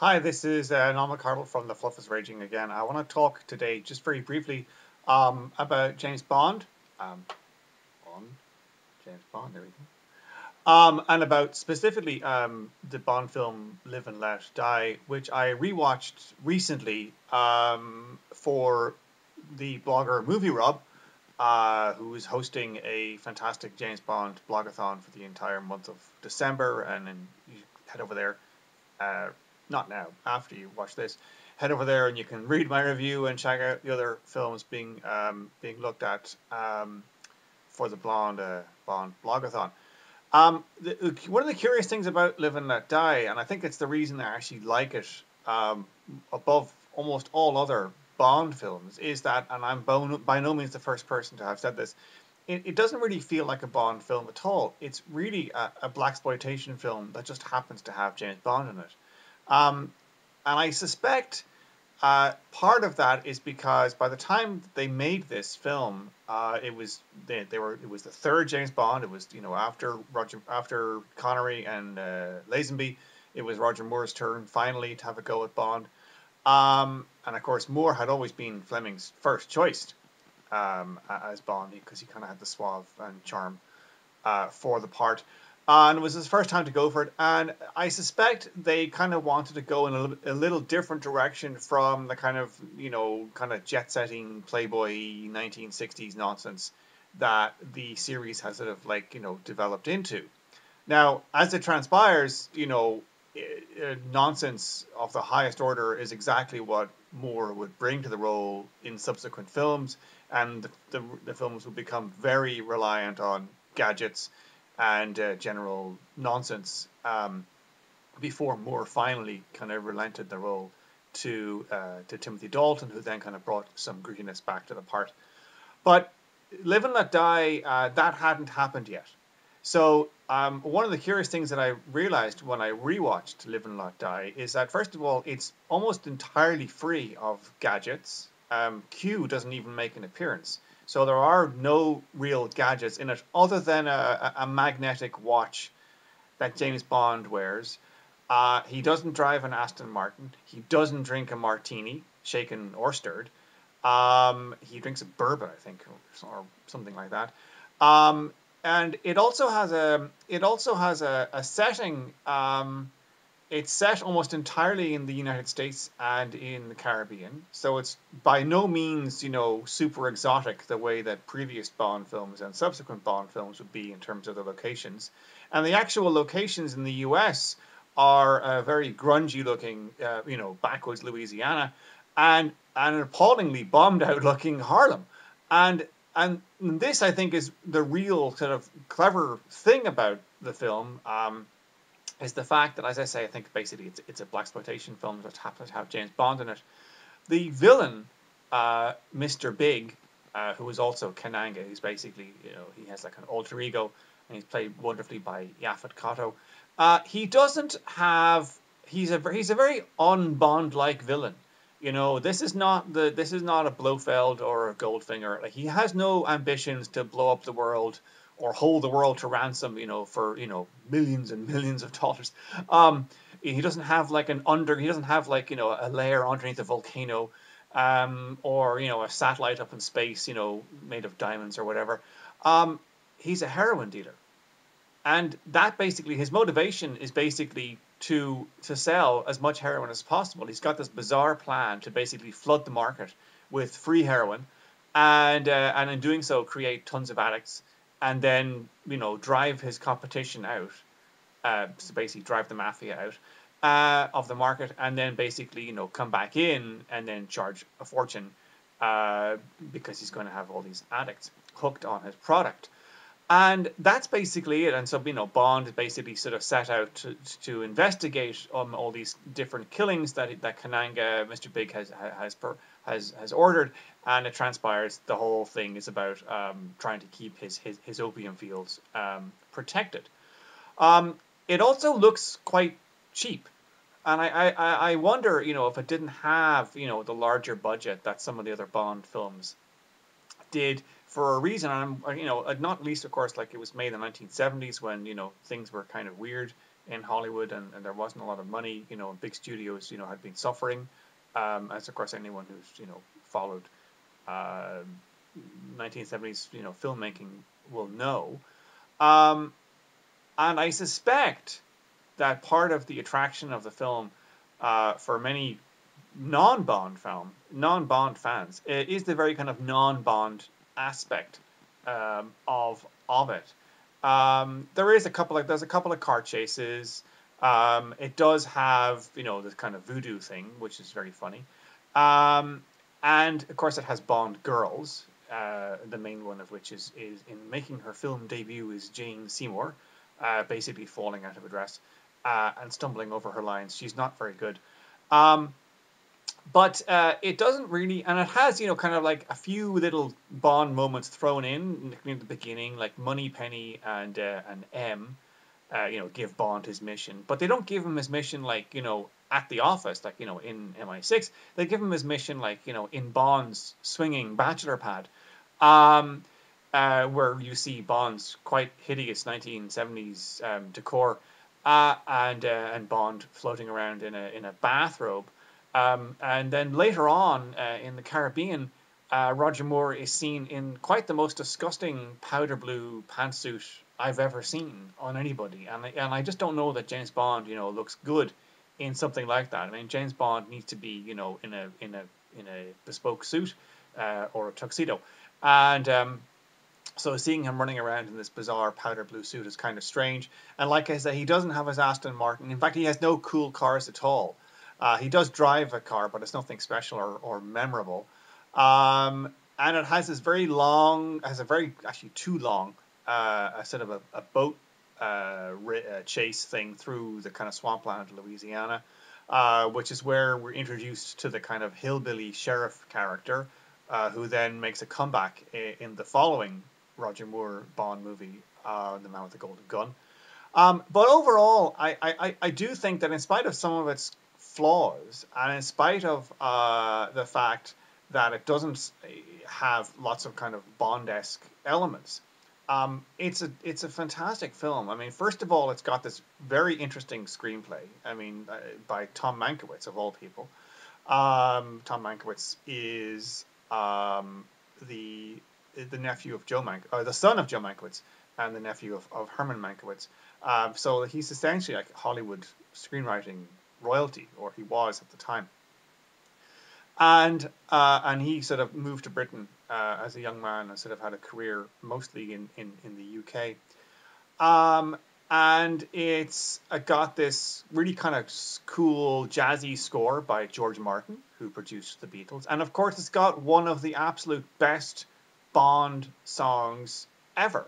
Hi, this is Norman Cardle from The Fluff is Raging again. I want to talk today, just very briefly, about James Bond. Um, Bond, James Bond, there we go. And about specifically the Bond film Live and Let Die, which I rewatched recently for the blogger Movie Rob, who is hosting a fantastic James Bond blogathon for the entire month of December. And then you head over there uh, not now, after you watch this, head over there and you can read my review and check out the other films being looked at for the Bond blogathon. One of the curious things about Live and Let Die, and I think it's the reason I actually like it above almost all other Bond films, is that, and I'm by no means the first person to have said this, it doesn't really feel like a Bond film at all. It's really a blaxploitation film that just happens to have James Bond in it. Um, and I suspect part of that is because by the time they made this film, it was they were it was the third James Bond. It was after Connery and Lazenby, it was Roger Moore's turn finally to have a go at Bond. And of course, Moore had always been Fleming's first choice as Bond because he kind of had the suave and charm for the part. And it was his first time to go for it. And I suspect they kind of wanted to go in a little different direction from the kind of jet setting Playboy 1960s nonsense that the series has sort of developed into. Now, as it transpires, nonsense of the highest order is exactly what Moore would bring to the role in subsequent films, and the films would become very reliant on gadgets and general nonsense before Moore finally kind of relented the role to Timothy Dalton, who then kind of brought some grittiness back to the part. But Live and Let Die, that hadn't happened yet. So one of the curious things that I realized when I rewatched Live and Let Die is that first of all, it's almost entirely free of gadgets. Q doesn't even make an appearance. So there are no real gadgets in it other than a magnetic watch that James Bond wears. He doesn't drive an Aston Martin. He doesn't drink a martini, shaken or stirred. He drinks a bourbon, I think, or something like that. And it also has a setting. It's set almost entirely in the United States and in the Caribbean, so it's by no means super exotic the way that previous Bond films and subsequent Bond films would be in terms of the locations. And the actual locations in the U.S. are very grungy looking, backwoods Louisiana, and an appallingly bombed out looking Harlem. And and this, I think, is the real sort of clever thing about the film. Is the fact that, as I say, I think basically it's a blaxploitation film that happens to have James Bond in it. The villain, Mr. Big, who is also Kananga, who's basically he has like an alter ego, and he's played wonderfully by Yaphet Kotto. He doesn't have. He's a very un-Bond like villain. This is not a Blofeld or a Goldfinger. Like, he has no ambitions to blow up the world or hold the world to ransom, for millions and millions of dollars. He doesn't have like he doesn't have like a layer underneath a volcano, or a satellite up in space, made of diamonds or whatever. He's a heroin dealer, and that basically his motivation is basically to sell as much heroin as possible. He's got this bizarre plan to basically flood the market with free heroin, and in doing so create tons of addicts, and then drive his competition out. So basically drive the mafia out of the market, and then basically come back in and then charge a fortune because he's going to have all these addicts hooked on his product. And that's basically it. And so, Bond basically sort of set out to investigate all these different killings that Kananga, Mr. Big, has ordered. And it transpires the whole thing is about trying to keep his opium fields protected. It also looks quite cheap. And I wonder, if it didn't have, the larger budget that some of the other Bond films did for a reason. And not least, of course, like, it was made in the 1970s when things were kind of weird in Hollywood, and there wasn't a lot of money. Big studios, had been suffering, as of course anyone who's followed uh, 1970s filmmaking will know. Um, and I suspect that part of the attraction of the film for many non-Bond fans, is the very kind of non-Bond aspect of it. There's a couple of car chases. It does have this kind of voodoo thing, which is very funny. Um, and of course, it has Bond girls. The main one of which is in making her film debut is Jane Seymour, basically falling out of a dress and stumbling over her lines. She's not very good. Um, but it doesn't really, and it has kind of like a few little Bond moments thrown in the beginning, like Moneypenny and M, give Bond his mission, but they don't give him his mission like at the office, like in MI6. They give him his mission like in Bond's swinging bachelor pad, um, where you see Bond's quite hideous 1970s decor, and Bond floating around in a bathrobe. And then later on in the Caribbean, Roger Moore is seen in quite the most disgusting powder blue pantsuit I've ever seen on anybody, and I just don't know that James Bond, looks good in something like that. I mean, James Bond needs to be, in a bespoke suit or a tuxedo, and so seeing him running around in this bizarre powder blue suit is kind of strange. And like I said, he doesn't have his Aston Martin. In fact, he has no cool cars at all. He does drive a car, but it's nothing special or memorable. And it has this very long, has a very, actually too long, a sort of a boat chase thing through the kind of swampland of Louisiana, which is where we're introduced to the kind of hillbilly sheriff character, who then makes a comeback in the following Roger Moore Bond movie, The Man with the Golden Gun. But overall, I do think that in spite of some of its flaws, and in spite of the fact that it doesn't have lots of kind of Bond-esque elements, it's a fantastic film. I mean, first of all, it's got this very interesting screenplay. I mean, by Tom Mankiewicz of all people. Tom Mankiewicz is the nephew of or the son of Joe Mankiewicz, and the nephew of Herman Mankiewicz. So he's essentially like Hollywood screenwriting royalty, or he was at the time. And he sort of moved to Britain as a young man and sort of had a career mostly in the UK. And it's got this really kind of cool jazzy score by George Martin, who produced the Beatles. And of course, it's got one of the absolute best Bond songs ever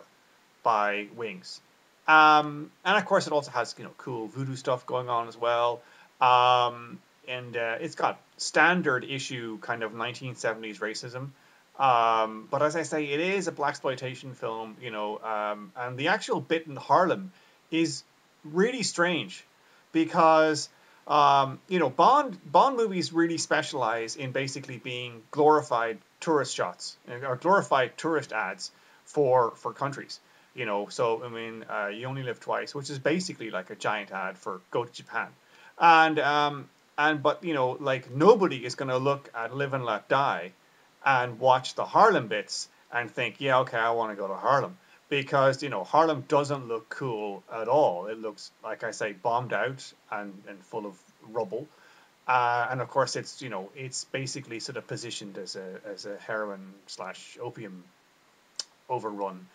by Wings. And of course, it also has cool voodoo stuff going on as well. And it's got standard issue kind of 1970s racism. But as I say, it is a blaxploitation film, and the actual bit in Harlem is really strange because Bond movies really specialize in basically being glorified tourist shots or glorified tourist ads for countries. So I mean, You Only Live Twice, which is basically like a giant ad for go to Japan, but like nobody is going to look at Live and Let Die and watch the Harlem bits and think, yeah, okay, I want to go to Harlem, because Harlem doesn't look cool at all. It looks, like I say, bombed out and full of rubble. And of course, it's basically sort of positioned as a heroin slash opium overrun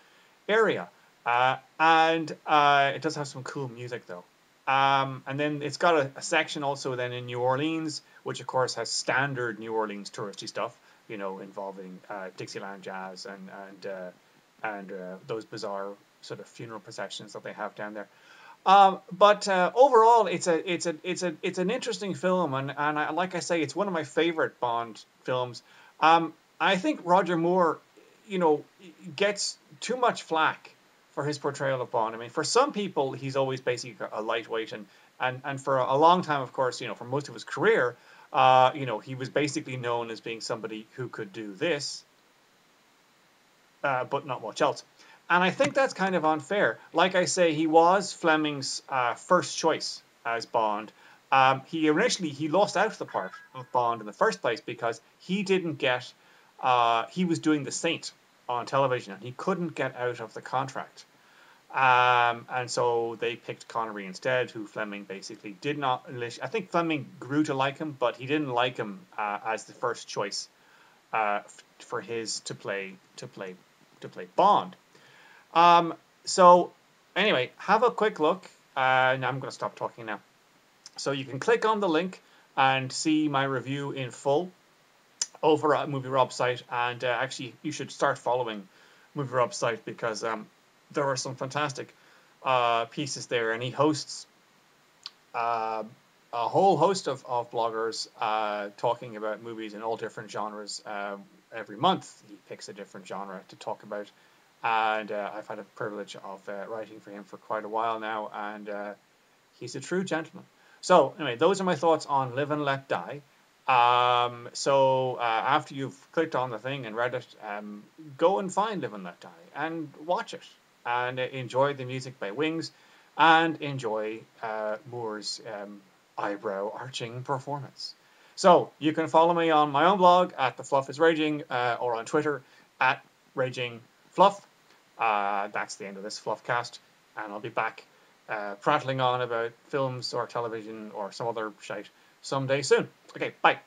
area. And it does have some cool music though. And then it's got a section also then in New Orleans, which of course has standard New Orleans touristy stuff, involving Dixieland jazz and those bizarre sort of funeral processions that they have down there. But overall, it's an interesting film, and like I say, it's one of my favorite Bond films. I think Roger Moore, gets too much flack for his portrayal of Bond. I mean, for some people, he's always basically a lightweight, and for a long time, of course, for most of his career, he was basically known as being somebody who could do this, but not much else. And I think that's kind of unfair. Like I say, he was Fleming's first choice as Bond. He lost out the part of Bond in the first place because he didn't get. He was doing The Saint on television and he couldn't get out of the contract. And so they picked Connery instead, who Fleming basically did not. I think Fleming grew to like him, but he didn't like him as the first choice for his to play Bond. So anyway, have a quick look. And I'm going to stop talking now. So you can click on the link and see my review in full over at Movie Rob's site. And actually, you should start following Movie Rob's site because there are some fantastic pieces there, and he hosts uh, a whole host of bloggers talking about movies in all different genres. Every month, he picks a different genre to talk about, and I've had a privilege of writing for him for quite a while now, and he's a true gentleman. So anyway, those are my thoughts on Live and Let Die. So after you've clicked on the thing and read it, go and find Live and Let Die and watch it and enjoy the music by Wings and enjoy Moore's eyebrow arching performance. So you can follow me on my own blog at The Fluff is Raging or on Twitter at Raging Fluff. That's the end of this Fluffcast, and I'll be back prattling on about films or television or some other shite someday soon. Okay, bye.